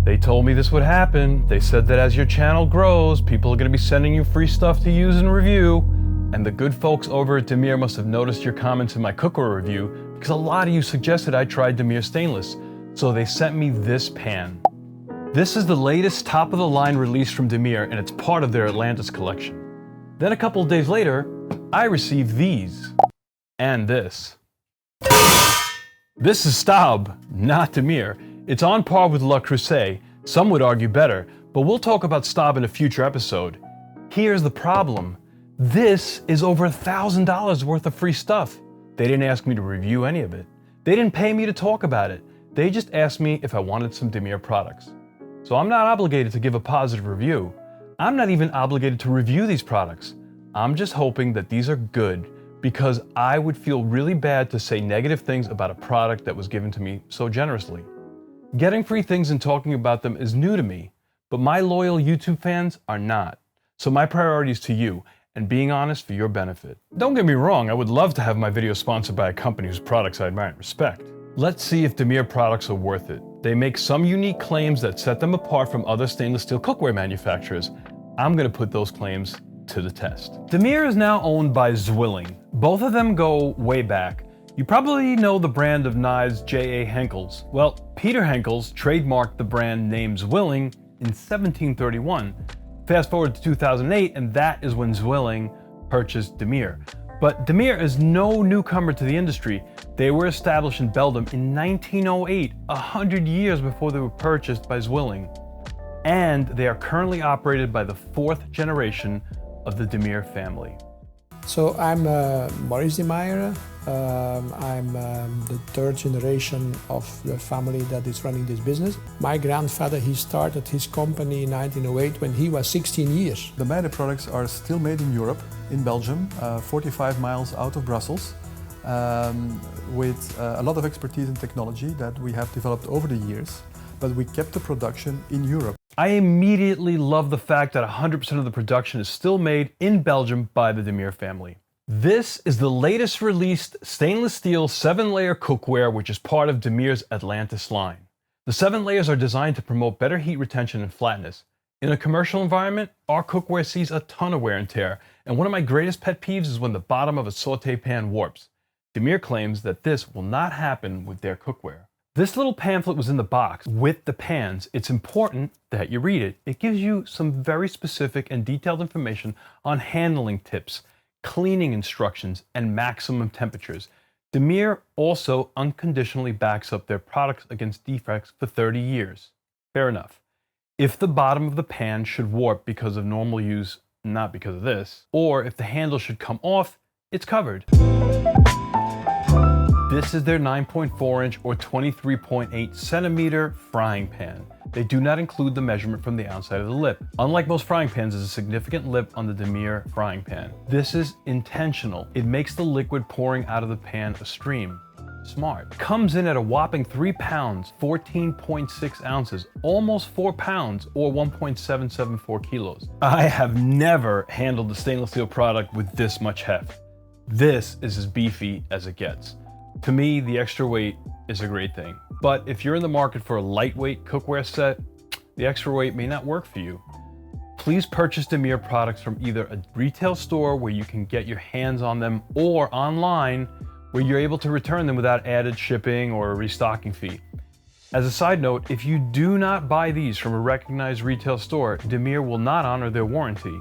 They told me this would happen. They said that as your channel grows, people are going to be sending you free stuff to use and review. And the good folks over at Demeyere must have noticed your comments in my cookware review, because a lot of you suggested I try Demeyere stainless. So they sent me this pan. This is the latest top-of-the-line release from Demeyere, and it's part of their Atlantis collection. Then a couple of days later, I received these. And this. This is Staub, not Demeyere. It's on par with Le Creuset, some would argue better, but we'll talk about Staub in a future episode. Here's the problem. This is over $1,000 worth of free stuff. They didn't ask me to review any of it. They didn't pay me to talk about it. They just asked me if I wanted some Demeyere products. So I'm not obligated to give a positive review. I'm not even obligated to review these products. I'm just hoping that these are good, because I would feel really bad to say negative things about a product that was given to me so generously. Getting free things and talking about them is new to me, but my loyal YouTube fans are not. So my priority is to you, and being honest for your benefit. Don't get me wrong, I would love to have my video sponsored by a company whose products I admire and respect. Let's see if Demeyere products are worth it. They make some unique claims that set them apart from other stainless steel cookware manufacturers. I'm gonna put those claims to the test. Demeyere is now owned by Zwilling. Both of them go way back. You probably know the brand of knives J.A. Henkel's. Well, Peter Henkel's trademarked the brand name Zwilling in 1731. Fast forward to 2008, and that is when Zwilling purchased Demeyere. But Demeyere is no newcomer to the industry. They were established in Belgium in 1908, 100 years before they were purchased by Zwilling. And they are currently operated by the 4th generation of the Demeyere family. So I'm Maurice Demeyere. I'm the 3rd generation of the family that is running this business. My grandfather, he started his company in 1908 when he was 16 years. The Demeyere products are still made in Europe, in Belgium, 45 miles out of Brussels, with a lot of expertise and technology that we have developed over the years, but we kept the production in Europe. I immediately love the fact that 100% of the production is still made in Belgium by the Demeyere family. This is the latest released stainless steel 7-layer cookware, which is part of Demeyere's Atlantis line. The 7 layers are designed to promote better heat retention and flatness. In a commercial environment, our cookware sees a ton of wear and tear, and one of my greatest pet peeves is when the bottom of a saute pan warps. Demeyere claims that this will not happen with their cookware. This little pamphlet was in the box with the pans. It's important that you read it. It gives you some very specific and detailed information on handling tips, cleaning instructions, and maximum temperatures. Demeyere also unconditionally backs up their products against defects for 30 years. Fair enough. If the bottom of the pan should warp because of normal use, not because of this, or if the handle should come off, it's covered. This is their 9.4 inch or 23.8 centimeter frying pan. They do not include the measurement from the outside of the lip. Unlike most frying pans, there's a significant lip on the Demeyere frying pan. This is intentional. It makes the liquid pouring out of the pan a stream. Smart. Comes in at a whopping 3 pounds, 14.6 ounces, almost 4 pounds, or 1.774 kilos. I have never handled a stainless steel product with this much heft. This is as beefy as it gets. To me, the extra weight is a great thing. But if you're in the market for a lightweight cookware set, the extra weight may not work for you. Please purchase Demeyere products from either a retail store where you can get your hands on them, or online where you're able to return them without added shipping or a restocking fee. As a side note, if you do not buy these from a recognized retail store, Demeyere will not honor their warranty.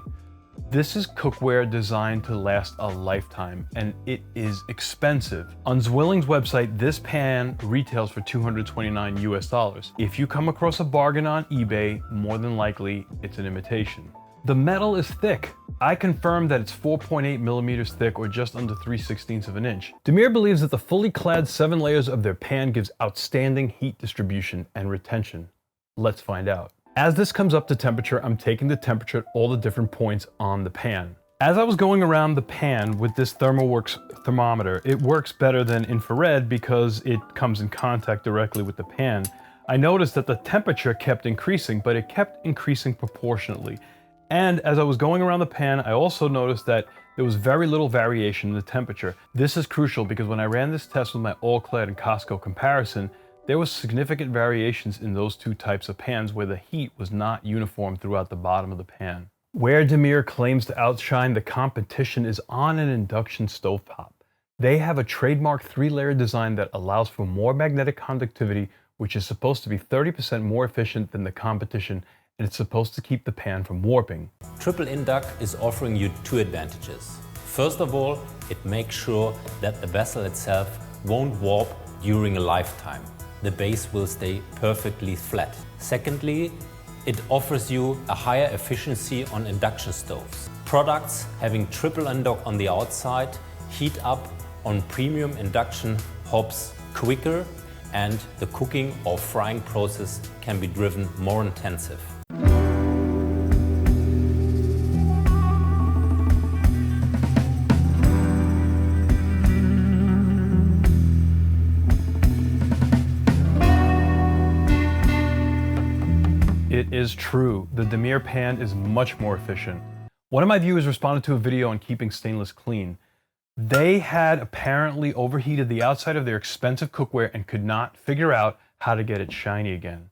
This is cookware designed to last a lifetime, and it is expensive. On Zwilling's website, this pan retails for $229 US. If you come across a bargain on eBay, more than likely it's an imitation. The metal is thick. I confirmed that it's 4.8 millimeters thick, or just under 3/16 of an inch. Demeyere believes that the fully clad 7 layers of their pan gives outstanding heat distribution and retention. Let's find out. As this comes up to temperature, I'm taking the temperature at all the different points on the pan. As I was going around the pan with this ThermoWorks thermometer, it works better than infrared because it comes in contact directly with the pan. I noticed that the temperature kept increasing, but it kept increasing proportionately. And as I was going around the pan, I also noticed that there was very little variation in the temperature. This is crucial because when I ran this test with my all-clad and Costco comparison, There was significant variations in those two types of pans where the heat was not uniform throughout the bottom of the pan. Where Demeyere claims to outshine the competition is on an induction stovetop. They have a trademark 3-layer design that allows for more magnetic conductivity, which is supposed to be 30% more efficient than the competition, and it's supposed to keep the pan from warping. Triple Induct is offering you 2 advantages. First of all, it makes sure that the vessel itself won't warp during a lifetime. The base will stay perfectly flat. Secondly, it offers you a higher efficiency on induction stoves. Products having triple induct on the outside heat up on premium induction hobs quicker, and the cooking or frying process can be driven more intensive. It is true, the Demeyere pan is much more efficient. One of my viewers responded to a video on keeping stainless clean. They had apparently overheated the outside of their expensive cookware and could not figure out how to get it shiny again.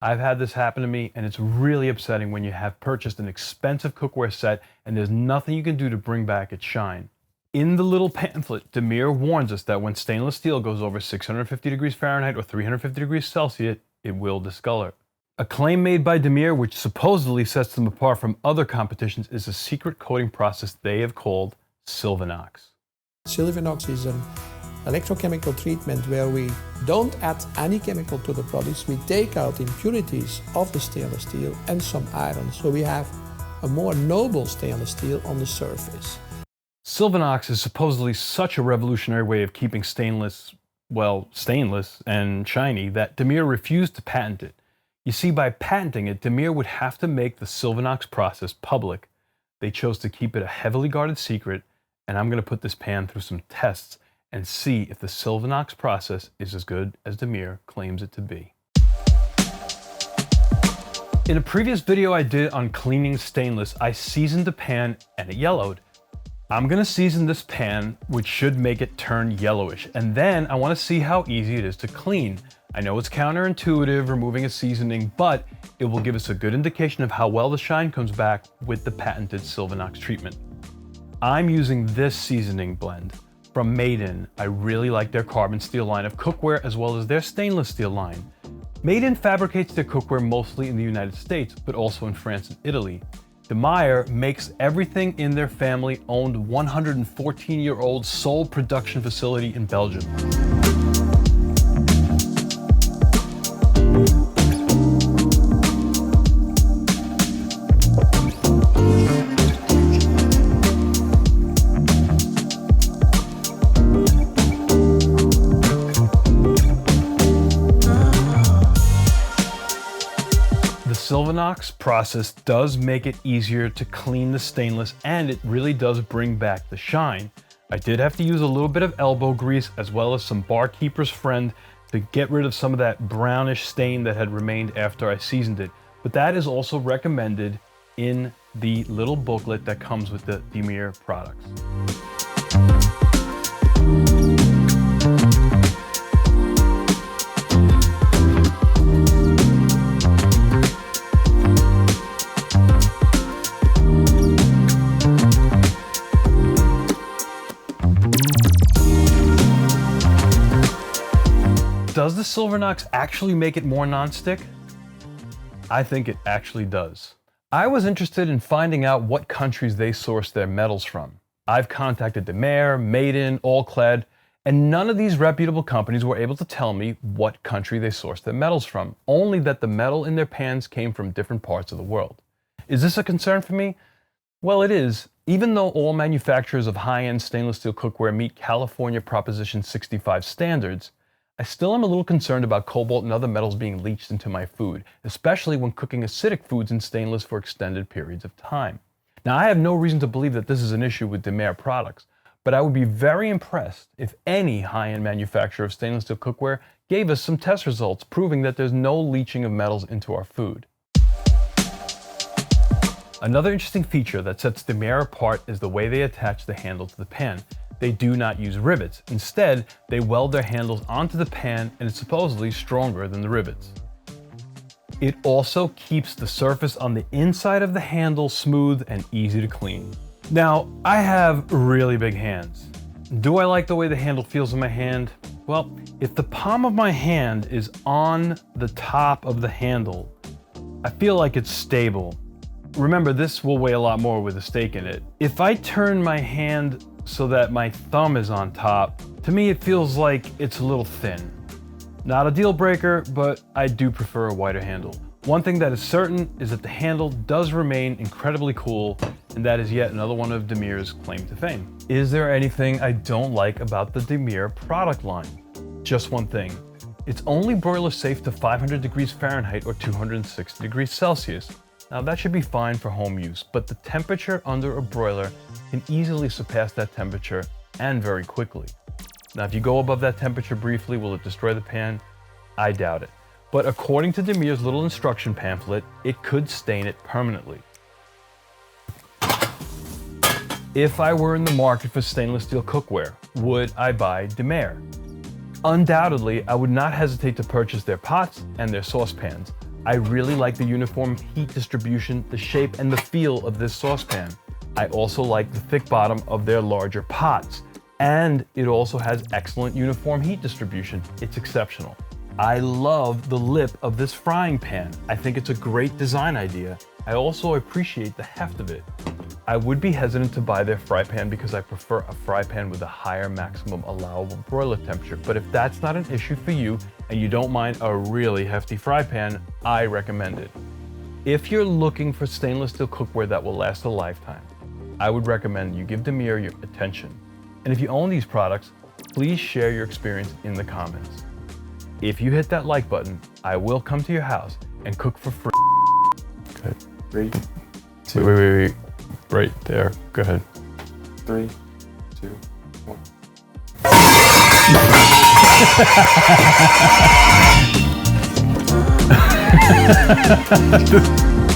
I've had this happen to me, and it's really upsetting when you have purchased an expensive cookware set and there's nothing you can do to bring back its shine. In the little pamphlet, Demeyere warns us that when stainless steel goes over 650 degrees Fahrenheit or 350 degrees Celsius, it will discolor. A claim made by Demeyere, which supposedly sets them apart from other competitions, is a secret coating process they have called Silvinox. Silvinox is an electrochemical treatment where we don't add any chemical to the products. We take out impurities of the stainless steel and some iron, so we have a more noble stainless steel on the surface. Silvinox is supposedly such a revolutionary way of keeping stainless and shiny that Demeyere refused to patent it. You see, by patenting it, Demeyere would have to make the Silvinox process public. They chose to keep it a heavily guarded secret, and I'm going to put this pan through some tests and see if the Silvinox process is as good as Demeyere claims it to be. In a previous video I did on cleaning stainless, I seasoned the pan and it yellowed. I'm going to season this pan, which should make it turn yellowish, and then I want to see how easy it is to clean. I know it's counterintuitive removing a seasoning, but it will give us a good indication of how well the shine comes back with the patented Silvinox treatment. I'm using this seasoning blend from Made In. I really like their carbon steel line of cookware as well as their stainless steel line. Made In fabricates their cookware mostly in the United States, but also in France and Italy. Demeyere makes everything in their family-owned 114-year-old sole production facility in Belgium. The Silvinox process does make it easier to clean the stainless, and it really does bring back the shine. I did have to use a little bit of elbow grease as well as some Barkeeper's Friend to get rid of some of that brownish stain that had remained after I seasoned it. But that is also recommended in the little booklet that comes with the Demeyere products. Does the Silvinox actually make it more non-stick? I think it actually does. I was interested in finding out what countries they source their metals from. I've contacted Demeyere, Made In, Allclad, and none of these reputable companies were able to tell me what country they source their metals from, only that the metal in their pans came from different parts of the world. Is this a concern for me? Well, it is. Even though all manufacturers of high-end stainless steel cookware meet California Proposition 65 standards, I still am a little concerned about cobalt and other metals being leached into my food, especially when cooking acidic foods in stainless for extended periods of time. Now, I have no reason to believe that this is an issue with Demeyere products, but I would be very impressed if any high-end manufacturer of stainless steel cookware gave us some test results proving that there's no leaching of metals into our food. Another interesting feature that sets Demeyere apart is the way they attach the handle to the pan. They do not use rivets. Instead, they weld their handles onto the pan and it's supposedly stronger than the rivets. It also keeps the surface on the inside of the handle smooth and easy to clean. Now, I have really big hands. Do I like the way the handle feels in my hand? Well, if the palm of my hand is on the top of the handle, I feel like it's stable. Remember, this will weigh a lot more with a steak in it. If I turn my hand so that my thumb is on top, to me it feels like it's a little thin. Not a deal breaker, but I do prefer a wider handle. One thing that is certain is that the handle does remain incredibly cool, and that is yet another one of Demeyere's claim to fame. Is there anything I don't like about the Demeyere product line? Just one thing. It's only broiler safe to 500 degrees Fahrenheit or 260 degrees Celsius. Now that should be fine for home use, but the temperature under a broiler can easily surpass that temperature, and very quickly. Now if you go above that temperature briefly, will it destroy the pan? I doubt it. But according to Demeyere's little instruction pamphlet, it could stain it permanently. If I were in the market for stainless steel cookware, would I buy Demeyere? Undoubtedly, I would not hesitate to purchase their pots and their saucepans. I really like the uniform heat distribution, the shape, and the feel of this saucepan. I also like the thick bottom of their larger pots. And it also has excellent uniform heat distribution. It's exceptional. I love the lip of this frying pan. I think it's a great design idea. I also appreciate the heft of it. I would be hesitant to buy their fry pan because I prefer a fry pan with a higher maximum allowable broiler temperature. But if that's not an issue for you and you don't mind a really hefty fry pan, I recommend it. If you're looking for stainless steel cookware that will last a lifetime, I would recommend you give Demeyere your attention. And if you own these products, please share your experience in the comments. If you hit that like button, I will come to your house and cook for free. Okay. 3, 2. Wait. Right there. Go ahead. 3, 2, 1.